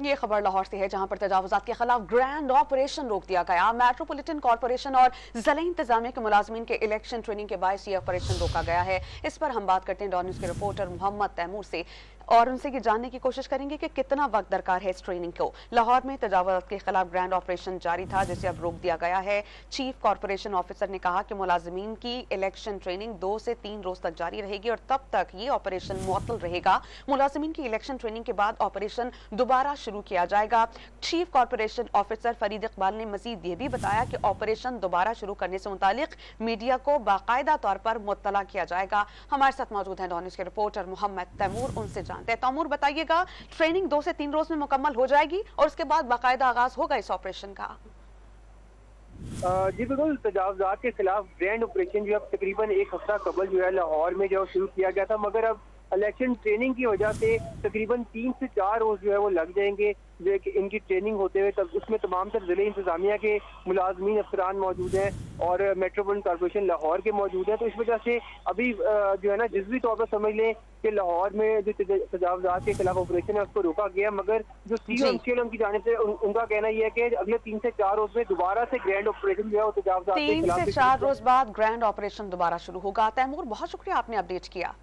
ये खबर लाहौर से है, जहां पर तजावुजात के खिलाफ ग्रैंड ऑपरेशन रोक दिया गया। मेट्रोपॉलिटन कॉर्पोरेशन और जिला इंतजामिया के मुलाजमीन के इलेक्शन ट्रेनिंग के बायस ये ऑपरेशन रोका गया है। इस पर हम बात करते हैं डॉन न्यूज के रिपोर्टर मोहम्मद तैमूर से और उनसे ये जानने की कोशिश करेंगे कि कितना वक्त दरकार है इस ट्रेनिंग को। लाहौर में तजावुजात के खिलाफ ग्रैंड ऑपरेशन जारी था, जिसे अब रोक दिया गया है। चीफ कॉर्पोरेशन ऑफिसर ने कहा कि मुलाजमीन की इलेक्शन ट्रेनिंग 2 से 3 रोज तक जारी रहेगी और तब तक ये ऑपरेशन मुअत्तल रहेगा। मुलाजमीन की इलेक्शन ट्रेनिंग के बाद ऑपरेशन दोबारा शुरू किया जाएगा। Chief corporation officer Farid Iqbal ने मजीद ये भी बताया कि ऑपरेशन दोबारा शुरू करने से मुतालिक मीडिया को बाकायदा तौर पर मुत्तला किया जाएगा। हमारे साथ मौजूद हैं डॉन न्यूज के रिपोर्टर मोहम्मद तैमूर, उनसे जानते हैं। तैमूर, बताइएगा, ट्रेनिंग 2 से 3 रोज में मुकम्मल हो जाएगी और उसके बाद बाकायदा आगाज होगा इस ऑपरेशन का? जी बिल्कुल, तजावुजात के खिलाफ ग्रैंड ऑपरेशन जो अब तकरीबन एक हफ्ता कबल जो है लाहौर में जो शुरू किया गया था, मगर अब इलेक्शन ट्रेनिंग की वजह से तकरीबन 3 से 4 रोज जो है वो लग जाएंगे जो इनकी ट्रेनिंग होते हुए। तब उसमें तमाम तर जिले इंतजामिया के मुलाजमीन अफसरान मौजूद हैं और मेट्रोपॉलिटन कॉर्पोरेशन लाहौर के मौजूद हैं। तो इस वजह से अभी जो है ना जिसवी तौर पर समझ लें कि लाहौर में जो तजावुजात के खिलाफ ऑपरेशन है उसको रोका गया, मगर जो सीएम की जानिब से उनका कहना यह है कि अगले 3 से 4 रोज में दोबारा से ग्रैंड ऑपरेशन जो है वो तजावुजात के खिलाफ 3 से 4 रोज बाद ग्रैंड ऑपरेशन दोबारा शुरू होगा। तैमूर, बहुत शुक्रिया, आपने अपडेट किया।